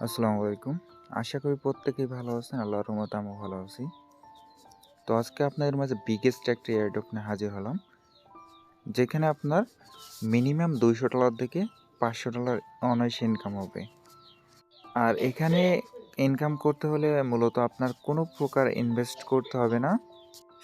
আসসালামু আলাইকুম। আশা করি প্রত্যেকেই ভালো আছেন। আল্লাহর রহমতে আমিও ভালো আছি। তো আজকে আপনাদের মাঝে বিগেস্ট একটা এয়ারড্রপ নিয়ে হাজির হলাম। যেখানে আপনার মিনিমাম $200 থেকে $500 অনায়াসে ইনকাম হবে। আর এখানে ইনকাম করতে হলে মূলত আপনার কোনো প্রকার ইনভেস্ট করতে হবে না।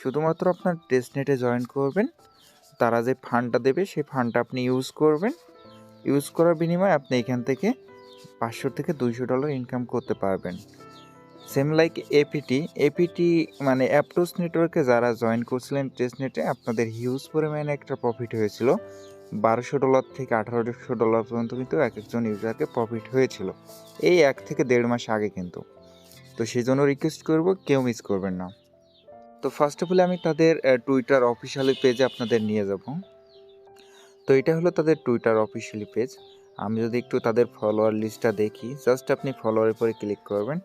শুধুমাত্র আপনার টেস্টনেটে জয়েন করবেন। তারা যে ফান্ডটা দেবে সেই ফান্ডটা আপনি ইউজ করবেন। ইউজ করার বিনিময়ে আপনি এখান থেকে $500 থেকে $200 ইনকাম করতে পারবেন। সেম লাইক এপিটি মানে অ্যাপটোস নেটওয়ার্কে যারা জয়েন করছিলেন টেস্টনেটে আপনাদের হিউজ পরিমাণে একটা প্রফিট হয়েছিল। $1200 থেকে $1800 পর্যন্ত কিন্তু এক একজন ইউজারকে প্রফিট হয়েছিল এই 1 থেকে 1.5 মাস আগে কিন্তু। তো সেই জন্য রিকোয়েস্ট করব কেউ মিস করবেন না। তো ফার্স্ট অফ অল আমি তাদের টুইটার অফিসিয়ালি পেজে আপনাদের নিয়ে যাব। তো এটা হলো তাদের টুইটার অফিসিয়ালি পেজ। আমি যদি একটু তাদের ফলোয়ার লিস্টটা দেখি, জাস্ট আপনি ফলোয়ারের পরে ক্লিক করবেন।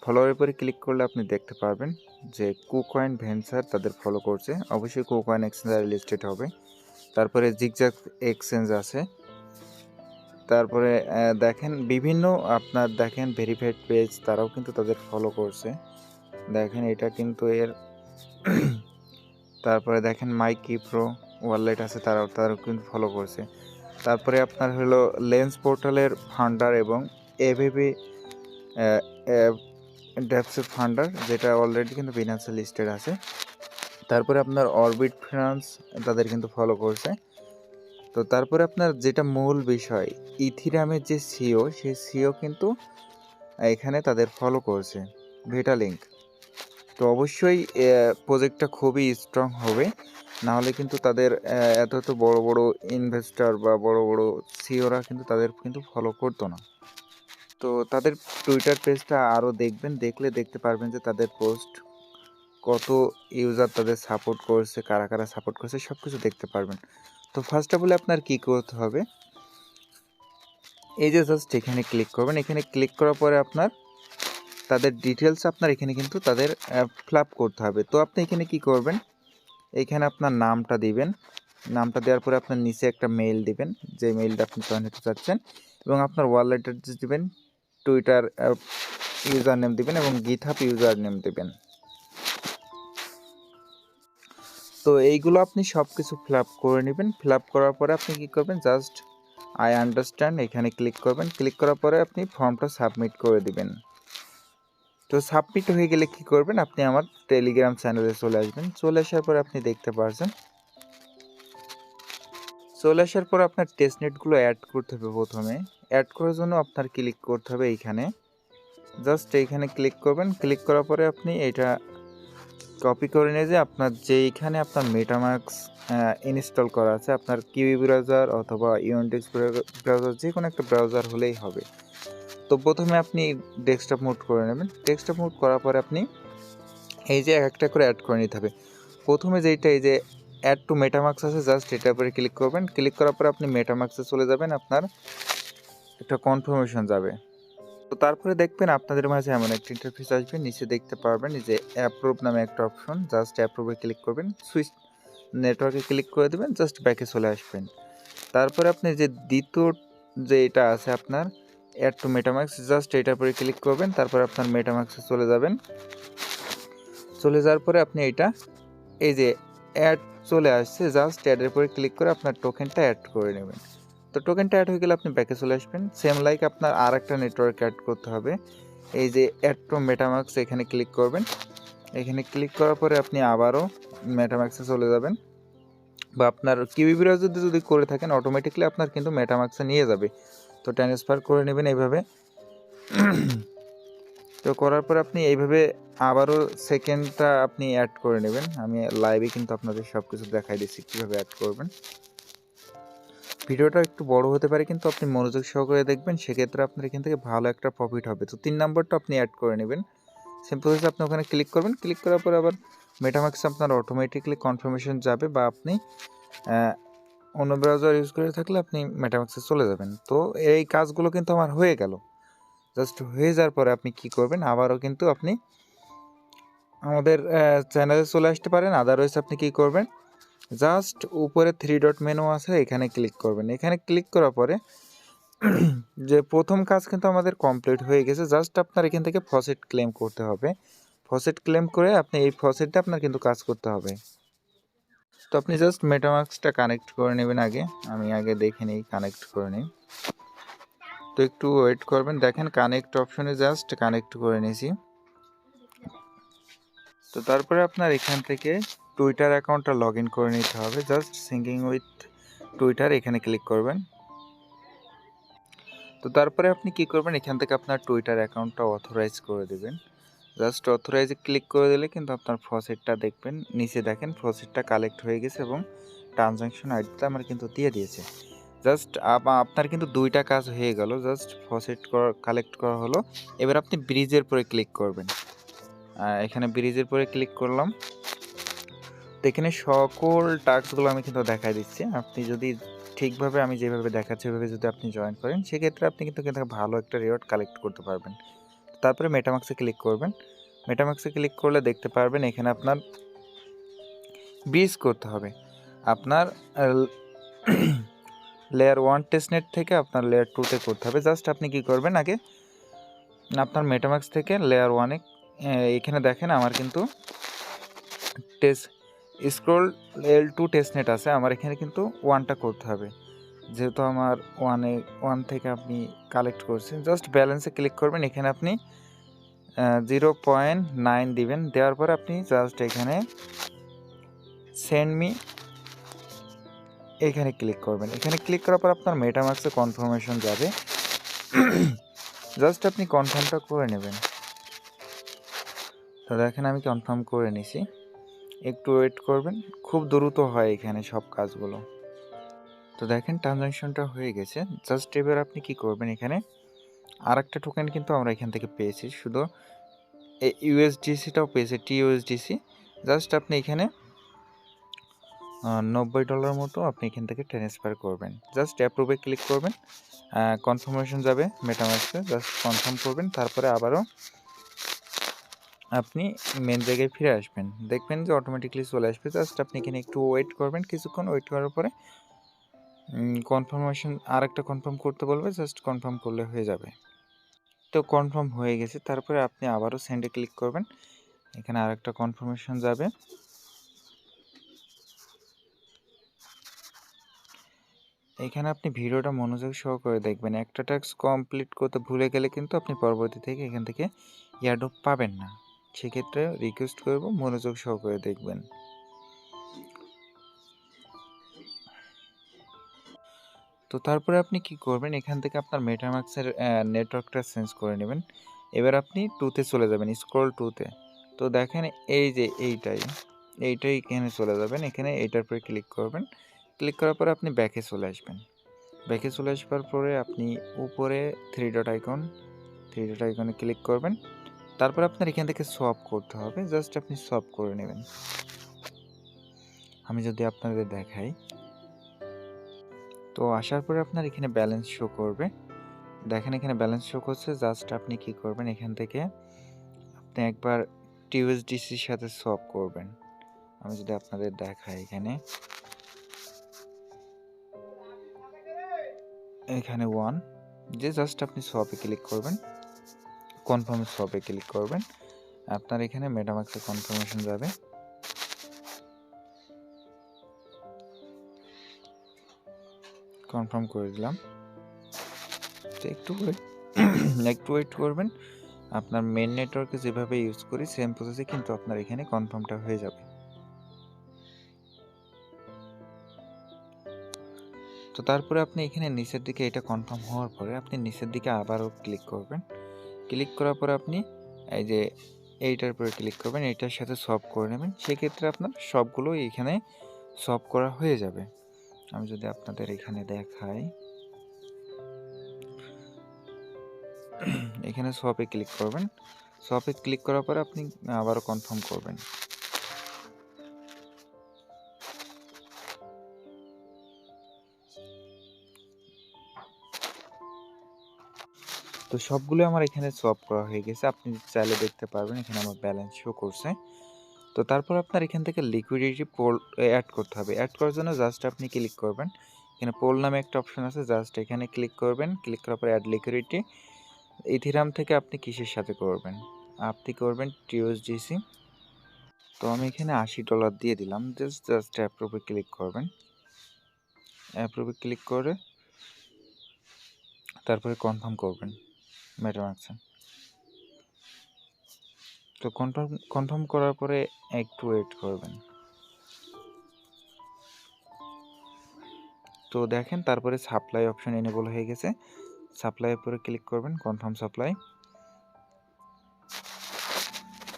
ফলোয়ারের পরে ক্লিক করলে আপনি দেখতে পারবেন যে কুকয়েন ভেঞ্চার তাদের ফলো করছে। অবশ্যই কুকয়েন এক্সচেঞ্জার লিস্টেড হবে। তারপরে জিগজ্যাগ এক্সচেঞ্জ আছে। তারপরে দেখেন বিভিন্ন আপনার দেখেন ভেরিফাইড পেজ তারাও কিন্তু তাদের ফলো করছে। দেখেন এটা কিন্তু এর তারপরে দেখেন মাইকি প্রো ওয়ালেট আছে তারাও কিন্তু ফলো করছে। তারপরে আপনার হলো লেন্স পোর্টালের ফান্ডার এবং এভিবি ডেপসের ফান্ডার যেটা অলরেডি কিন্তু বিনান্সে লিস্টেড আছে। তারপরে আপনার অরবিট ফিনান্স তাদের কিন্তু ফলো করছে। তো তারপরে আপনার যেটা মূল বিষয় ইথিরামের যে সিও সেই সিও কিন্তু এখানে তাদের ফলো করছে ভিটালিঙ্ক। তো অবশ্যই প্রজেক্টটা খুবই স্ট্রং হবে, নাহলে কিন্তু তাদের এত বড় বড় ইনভেস্টর বা বড় বড় সিওরা কিন্তু তাদের কিন্তু ফলো করতো না। তো তাদের টুইটার পেজটা আরও দেখলে দেখতে পারবেন যে তাদের পোস্ট কত ইউজার তাদের সাপোর্ট করছে, কারা কারা সাপোর্ট করছে সব কিছু দেখতে পারবেন। তো ফার্স্ট অফ অল আপনার কী করতে হবে, এই যে জাস্ট এখানে ক্লিক করবেন। এখানে ক্লিক করার পরে আপনার তাদের ডিটেলস আপনার এখানে কিন্তু তাদের ফিল আপ করতে হবে। তো আপনি এখানে কি করবেন, এইখানে আপনার নামটা দিবেন। নামটা দেওয়ার পরে আপনার নিচে একটা মেইল দিবেন, যে মেইলটা আপনি জয়েন হতে চাচ্ছেন, এবং আপনার ওয়ালেট অ্যাড্রেস দিবেন, টুইটার ইউজার নেম দিবেন এবং গিটহাব ইউজার নেম দিবেন। তো এইগুলো আপনি সব কিছু ফিল আপ করে নেবেন। ফিল আপ করার পরে আপনি কী করবেন, জাস্ট আই আন্ডারস্ট্যান্ড এখানে ক্লিক করবেন। ক্লিক করার পরে আপনি ফর্মটা সাবমিট করে দিবেন। তো সাবমিট হয়ে গেলে কি করবেন, আপনি আমার টেলিগ্রাম চ্যানেলে চলে আসবেন। চলে আসার পরে আপনি দেখতে পারছেন, চলে আসার পর আপনার টেস্টনেটগুলো অ্যাড করতে হবে। প্রথমে অ্যাড করার জন্য আপনার ক্লিক করতে হবে এইখানে, জাস্ট এইখানে ক্লিক করবেন। ক্লিক করার পরে আপনি এটা কপি করে নিয়ে যে আপনার যেইখানে আপনার মেটামাস্ক ইনস্টল করা আছে, আপনার কিউই ব্রাউজার অথবা ইউএনটিএক্স ব্রাউজার যে কোনো একটা ব্রাউজার হলেই হবে। তো প্রথমে আপনি ডেস্কটপ মোড করে নেবেন। ডেস্কটপ মোড করার পরে আপনি এই যে একটা করে অ্যাড করে নিতে হবে। প্রথমে যেইটা এই যে অ্যাড টু মেটামাস্ক আছে, জাস্ট এটার উপরে ক্লিক করবেন। ক্লিক করার পরে আপনি মেটামাস্কে চলে যাবেন, আপনার একটা কনফার্মেশন যাবে। তো তারপরে দেখবেন আপনাদের মাঝে এমন একটা ইন্টারফেস আসবে, নিচে দেখতে পারবেন যে অ্যাপ্রুভ নামে একটা অপশন, জাস্ট অ্যাপ্রুভে ক্লিক করবেন। সুইচ নেটওয়ার্কে ক্লিক করে দেবেন, জাস্ট ব্যাকে চলে আসবেন। তারপরে আপনি যে দ্বিতীয় যে এটা আছে আপনার অ্যাড টু মেটামাস্ক, জাস্ট এটার উপরে ক্লিক করবেন। তারপর আপনার মেটামাস্কে চলে যাবেন। চলে যাওয়ার পরে আপনি এটা এই যে অ্যাড চলে আসছে, জাস্ট অ্যাডের পরে ক্লিক করে আপনার টোকেনটা অ্যাড করে নেবেন। তো টোকেনটা অ্যাড হয়ে গেলে আপনি ব্যাকে চলে আসবেন। সেম লাইক আপনার আর একটা নেটওয়ার্ক অ্যাড করতে হবে। এই যে অ্যাড টু মেটামাস্ক এখানে ক্লিক করবেন। এখানে ক্লিক করার পরে আপনি আবারও মেটামাস্কে চলে যাবেন, বা আপনার কিউই ব্রাউজার যদি করে থাকেন অটোমেটিকলি আপনার কিন্তু মেটামাস্কে নিয়ে যাবে। তো ট্রান্সফার করে নেবেন এইভাবে। তো করার পর আপনি এইভাবে আবারও সেকেন্ডটা আপনি অ্যাড করে নেবেন। আমি লাইভে কিন্তু আপনাদের সব কিছু দেখাই দিচ্ছি কীভাবে অ্যাড করবেন। ভিডিওটা একটু বড় হতে পারে, কিন্তু আপনি মনোযোগ সহকারে দেখবেন, সেক্ষেত্রে আপনার এখান থেকে ভালো একটা প্রফিট হবে। তো 3 নম্বরটা আপনি অ্যাড করে নেবেন। সিম্পল হচ্ছে আপনি ওখানে ক্লিক করবেন। ক্লিক করার পরে আবার মেটামাস্কে আপনার অটোমেটিকলি কনফার্মেশন যাবে, বা আপনি অন্য ব্রাউজার ইউজ করে থাকলে আপনি মেটামাস্কে চলে যাবেন। তো এই কাজগুলো কিন্তু আমার হয়ে গেল। জাস্ট হয়ে যাওয়ার পরে আপনি কি করবেন, আবারও কিন্তু আপনি আমাদের চ্যানেলে চলে আসতে পারেন। আদারওয়াইজ আপনি কি করবেন, জাস্ট উপরে 3 ডট মেনু আছে, এখানে ক্লিক করবেন। এখানে ক্লিক করার পরে যে প্রথম কাজ কিন্তু আমাদের কমপ্লিট হয়ে গেছে। জাস্ট আপনার এখান থেকে ফসেট ক্লেম করতে হবে। ফসেট ক্লেম করে আপনি এই ফসেটটা আপনার কিন্তু কাজ করতে হবে। তো আপনি জাস্ট মেটামাস্কটা কানেক্ট করে নেবেন আগে। আমি আগে দেখে নিই, কানেক্ট করে নিই। তো একটু ওয়েট করবেন। দেখেন কানেক্ট অপশনে জাস্ট কানেক্ট করে নিয়েছি। তো তারপরে আপনার এখান থেকে টুইটার অ্যাকাউন্টটা লগ ইন করে নিতে হবে। জাস্ট সিঙ্কিং উইথ টুইটার এখানে ক্লিক করবেন। তো তারপরে আপনি কি করবেন, এখান থেকে আপনার টুইটার অ্যাকাউন্টটা অথরাইজ করে দেবেন। জাস্ট অথরাইজে ক্লিক করে দিলে কিন্তু আপনার ফসেটটা দেখবেন, নিচে দেখেন ফসেটটা কালেক্ট হয়ে গেছে এবং ট্রানজ্যাকশন আইডিটা আমার কিন্তু দিয়ে দিয়েছে। জাস্ট আপনার কিন্তু দুইটা কাজ হয়ে গেল। জাস্ট ফসেট কালেক্ট করা হলো। এবার আপনি ব্রিজের পরে ক্লিক করবেন। এখানে ব্রিজের পরে ক্লিক করলাম। তো এখানে সকল টাস্কগুলো আমি কিন্তু দেখাই দিচ্ছি। আপনি যদি ঠিকভাবে আমি যেভাবে দেখাচ্ছি ওইভাবে যদি আপনি জয়েন করেন, সেক্ষেত্রে আপনি কিন্তু ভালো একটা রিওয়ার্ড কালেক্ট করতে পারবেন। তারপরে মেটামাক্সে ক্লিক করবেন। মেটামাক্সে ক্লিক করলে দেখতে পারবেন এখানে আপনার ব্রিজ করতে হবে। আপনার লেয়ার 1 টেস্টনেট থেকে আপনার লেয়ার 2তে করতে হবে। জাস্ট আপনি কি করবেন, আগে আপনার মেটামাক্স থেকে লেয়ার 1-এ এখানে দেখেন আমার কিন্তু স্ক্রল L2 টেস্টনেট আছে। আমার এখানে কিন্তু 1টা করতে হবে, যেহেতু আমার 1 থেকে আপনি কালেক্ট করছেন। জাস্ট ব্যালেন্সে ক্লিক করবেন। এখানে আপনি 0.9 দিবেন। দেওয়ার পর আপনি জাস্ট এখানে সেন্ড মি এখানে ক্লিক করবেন। এখানে ক্লিক করার পর আপনার মেটামাক্সে কনফার্মেশন যাবে। জাস্ট আপনি কনফার্মটা করে নেবেন। তো দেখেন আমি কনফার্ম করে নিছি। একটু ওয়েট করবেন, খুব দ্রুত হয় এখানে সব কাজগুলো। তো দেখেন ট্রানজ্যাকশনটা হয়ে গেছে। জাস্ট এবার আপনি কি করবেন, এখানে আরেকটা টোকেন কিন্তু আমরা এখান থেকে পেয়েছি, শুধু ইউএসডিসিটাও পেয়েছি, টিইউএসডিসি। জাস্ট আপনি এখানে $90 মতো আপনি এখান থেকে ট্রান্সফার করবেন। জাস্ট অ্যাপ্রুভে ক্লিক করবেন, কনফার্মেশন যাবে মেটামাক্সে, জাস্ট কনফার্ম করবেন। তারপরে আবারও আপনি মেন জায়গায় ফিরে আসবেন, দেখবেন যে অটোমেটিকলি চলে আসবে। জাস্ট আপনি এখানে একটু ওয়েট করবেন, কিছুক্ষণ ওয়েট করার পরে কনফার্মেশন আরেকটা কনফার্ম করতে বলবে, জাস্ট কনফার্ম করলে হয়ে যাবে। তো কনফার্ম হয়ে গেছে। তারপরে আপনি আবারও সেন্ডে ক্লিক করবেন, এখানে আরেকটা কনফার্মেশন যাবে। এখানে আপনি ভিডিওটা মনোযোগ সহকারে দেখবেন। একটা টাস্ক কমপ্লিট করতে ভুলে গেলে কিন্তু আপনি পরবর্তী থেকে এখান থেকে এয়ারড্রপ পাবেন না। সেক্ষেত্রে রিকোয়েস্ট করব মনোযোগ সহকারে দেখবেন। তো তারপরে আপনি কি করবেন, এখান থেকে আপনার মেটামাক্সের নেটওয়ার্কটা চেঞ্জ করে নেবেন। এবার আপনি 2তে চলে যাবেন, স্ক্রল 2তে। তো দেখেন এই যে এইটাই এখানে চলে যাবেন। এখানে এইটার পরে ক্লিক করবেন। ক্লিক করার পরে আপনি ব্যাকে চলে আসবেন। ব্যাকে চলে আসবার পরে আপনি উপরে থ্রি ডট আইকনে ক্লিক করবেন। তারপর আপনার এখান থেকে সোয়াপ করতে হবে। জাস্ট আপনি সোয়াপ করে নেবেন। আমি যদি আপনাদের দেখাই, তো আসার পরে আপনার এখানে ব্যালেন্স শো করবে। দেখেন এখানে ব্যালেন্স শো করছে। জাস্ট আপনি কি করবেন, এখান থেকে আপনি একবার টিউএসডিসির সাথে সোয়াপ করবেন। আমি যদি আপনাদের দেখাই, এখানে 1 যে জাস্ট আপনি সোয়াপে ক্লিক করবেন, কনফার্মে সোয়াপে ক্লিক করবেন। আপনার এখানে মেটামাক্সে কনফার্মেশন যাবে। কনফার্ম করে দিলাম। তো একটু ওয়েট করবেন। আপনার মেন নেটওয়ার্কে যেভাবে ইউজ করি সেম প্রসেসে কিন্তু আপনার এখানে কনফার্মটা হয়ে যাবে। তো তারপরে আপনি এখানে নিচের দিকে এটা কনফার্ম হওয়ার পরে আপনি নিচের দিকে আবারও ক্লিক করবেন। ক্লিক করার পরে আপনি এই যে এইটার উপরে ক্লিক করবেন, এইটার সাথে সলভ করে নেবেন। সেক্ষেত্রে আপনার সবগুলো এখানে সলভ করা হয়ে যাবে। আমি যদি আপনাদের এখানে দেখাই, এখানে সলভে ক্লিক করবেন। সলভে ক্লিক করার পরে আপনি আবারও কনফার্ম করবেন। তো সবগুলো আমার এখানে সলভ করা হয়ে গেছে। আপনি চাইলে দেখতে পারবেন এখানে আমার ব্যালেন্স শো করছে। তো তারপর আপনার এখান থেকে লিকুইডিটি পোল অ্যাড করতে হবে। অ্যাড করার জন্য জাস্ট আপনি ক্লিক করবেন। এখানে পোল নামে একটা অপশন আছে, জাস্ট এখানে ক্লিক করবেন। ক্লিক করার পরে অ্যাড লিকুইডিটি। ইথিরাম থেকে আপনি কিসের সাথে করবেন? আপনি করবেন টিউএসডিসি। তো আমি এখানে $80 দিয়ে দিলাম। জাস্ট অ্যাপ্রুভে ক্লিক করবেন। অ্যাপ্রুভে ক্লিক করে তারপরে কনফার্ম করবেন মেটামাক্সে। তো কনফার্ম করার পরে একটু ওয়েট করবেন। তো দেখেন তারপরে সাপ্লাই অপশন এনেবল হয়ে গেছে। সাপ্লাইয়ের উপরে ক্লিক করবেন, কনফার্ম সাপ্লাই।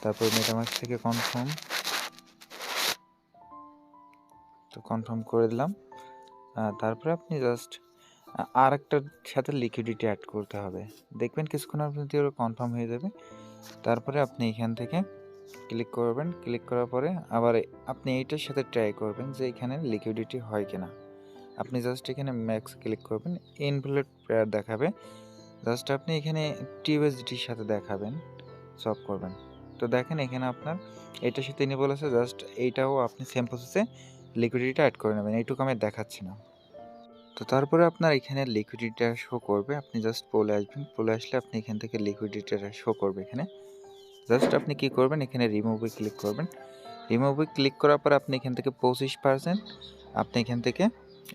তারপর মেটামাক্স থেকে কনফার্ম। তো কনফার্ম করে দিলাম। তারপরে আপনি জাস্ট আর একটার সাথে লিকুইডিটি অ্যাড করতে হবে। দেখবেন কিছুক্ষণের মধ্যে কনফার্ম হয়ে যাবে। তারপরে আপনি এখান থেকে ক্লিক করবেন। ক্লিক করার পরে আবার আপনি এইটার সাথে ট্রাই করবেন যে এখানে লিকুইডিটি হয় কিনা। আপনি জাস্ট এখানে ম্যাক্স ক্লিক করবেন, ইনভ্যালিড পেয়ার দেখাবে। জাস্ট আপনি এখানে টিউএসডিটির সাথে দেখাবেন, সলভ করবেন। তো দেখেন এখানে আপনার এটার সাথে ইনি বলেছে, জাস্ট এইটাও আপনি সেম প্রসেসে লিকুইডিটিটা অ্যাড করে নেবেন। এইটুকু আমি দেখাচ্ছি না। তো তারপরে আপনার এখানে লিকুইডিটিটা শো করবে। আপনি জাস্ট পোলে আসবেন। পোলে আসলে আপনি এখান থেকে লিকুইডিটিটা শো করবে এখানে। জাস্ট আপনি কি করবেন, এখানে রিমুভে ক্লিক করবেন। রিমুভে ক্লিক করার পর আপনি এখান থেকে 25% আপনি এখান থেকে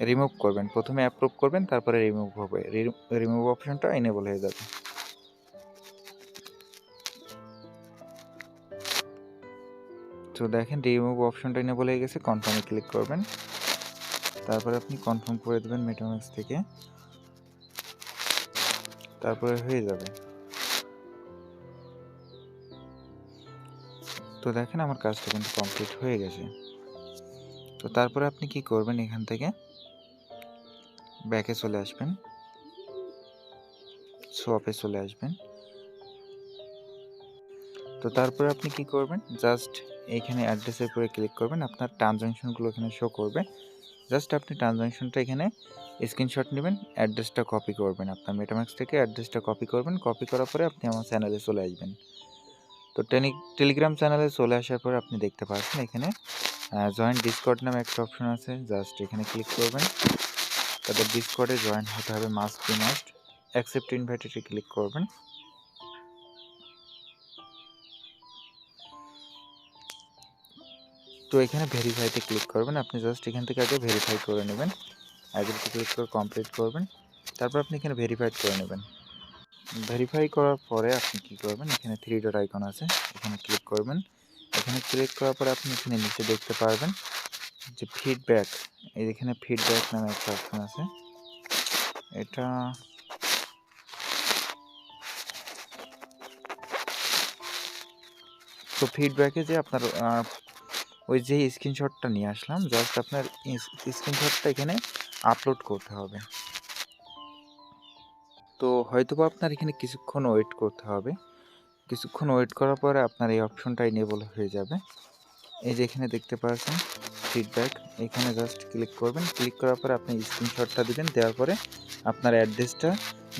রিমুভ করবেন। প্রথমে অ্যাপ্রুভ করবেন, তারপরে রিমুভ হবে। রিমুভ অপশনটা এনেবল হয়ে যাবে। তো দেখেন রিমুভ অপশনটা এনেবল হয়ে গেছে। কনফার্মে ক্লিক করবেন। তারপরে আপনি কনফার্ম করে দেবেন মেটামাক্স থেকে, তারপরে হয়ে যাবে। তো দেখেন আমার কাজটা কিন্তু কমপ্লিট হয়ে গেছে। তো তারপরে আপনি কি করবেন, এখান থেকে ব্যাকে চলে আসবেন, শপে চলে আসবেন। তো তারপরে আপনি কি করবেন, জাস্ট এইখানে অ্যাড্রেসের উপরে ক্লিক করবেন। আপনার ট্রানজ্যাকশনগুলো এখানে শো করবে। জাস্ট আপনি ট্রানজ্যাকশনটা এখানে স্ক্রিনশট নেবেন, অ্যাড্রেসটা কপি করবেন। আপনার মেটামাক্স থেকে অ্যাড্রেসটা কপি করবেন। কপি করার পরে আপনি আমার চ্যানেলে চলে আসবেন। তো টেলিগ্রাম চ্যানেলে চলে আসার পরে আপনি দেখতে পাচ্ছেন এখানে জয়েন ডিসকর্ড নামে একটা অপশন আছে। জাস্ট এখানে ক্লিক করবেন। তাদের ডিসকর্ডে জয়েন হতে হবে, মাস্ট অ্যাকসেপ্ট ইনভাইটেডে ক্লিক করবেন। তো এখানে ভেরিফাইতে ক্লিক করবেন। আপনি জাস্ট এখান থেকে আগে ভেরিফাই করে নেবেন। অ্যাগ্রিতে ক্লিক করে কমপ্লিট করবেন। তারপর আপনি এখানে ভেরিফাইড করে নেবেন। ভেরিফাই করার পরে আপনি কি করবেন, এখানে 3 ডট আইকন আছে, এখানে ক্লিক করবেন। এখানে ক্লিক করার পরে আপনি এখানে নিচে দেখতে পারবেন যে ফিডব্যাক, এখানে ফিডব্যাক নামে একটা অপশন আছে। এটা তো ফিডব্যাকে যে আপনার ওই যে স্ক্রিনশটটা নিয়ে আসলাম, জাস্ট আপনার স্ক্রিনশটটা এখানে আপলোড করতে হবে। তো হয়তোবা আপনার এখানে কিছুক্ষণ ওয়েট করতে হবে। কিছুক্ষণ ওয়েট করার পরে আপনার এই অপশনটা এনেবল হয়ে যাবে। এই যে এখানে দেখতে পাচ্ছেন ফিডব্যাক, এখানে জাস্ট ক্লিক করবেন। ক্লিক করার পরে আপনি স্ক্রিনশটটা দিবেন। দেওয়ার পরে আপনার অ্যাড্রেসটা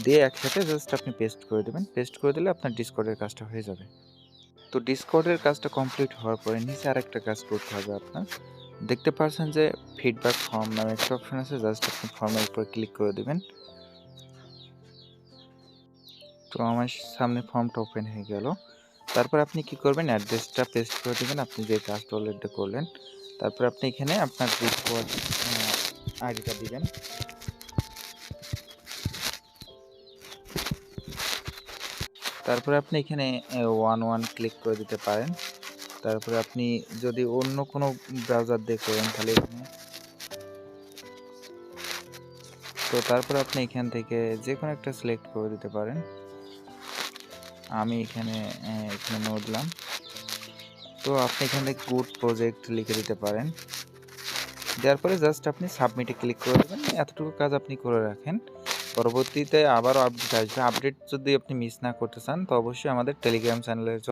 দিয়ে একসাথে জাস্ট আপনি পেস্ট করে দেবেন। পেস্ট করে দিলে আপনার ডিসকর্ডের কাজটা হয়ে যাবে। তো ডিসকর্ডের কাজটা কমপ্লিট হওয়ার পরে নিচে আরেকটা কাজ করতে হবে আপনার। দেখতে পাচ্ছেন যে ফিডব্যাক ফর্ম নামে একটা অপশন আছে, জাস্ট আপনি ফর্মের উপর ক্লিক করে দেবেন। তো আমার সামনে ফর্মটা ওপেন হয়ে গেল। তারপর আপনি কি করবেন, অ্যাড্রেসটা পেস্ট করে দেবেন আপনি যে কাজটা অলরেডি করলেন। তারপর আপনি এখানে আপনার ডিসকর্ড আইডিটা দিবেন। তারপরে আপনি এখানে 11 ক্লিক করে দিতে পারেন। তারপরে আপনি যদি অন্য কোনো ব্রাউজার দিয়ে করেন তাহলে এখানে, তো তারপর আপনি এখান থেকে যে কোনো একটা সিলেক্ট করে দিতে পারেন। আমি এখানে নো দিলাম। তো আপনি এখান থেকে গুড প্রজেক্ট লিখে দিতে পারেন। দেওয়ার পরে জাস্ট আপনি সাবমিটে ক্লিক করে দেবেন। এতটুকু কাজ আপনি করে রাখেন। পরবর্তীতে আবারও আপডেট আসবে। আপডেট যদি আপনি মিস না করতে চান তো অবশ্যই আমাদের টেলিগ্রাম চ্যানেলে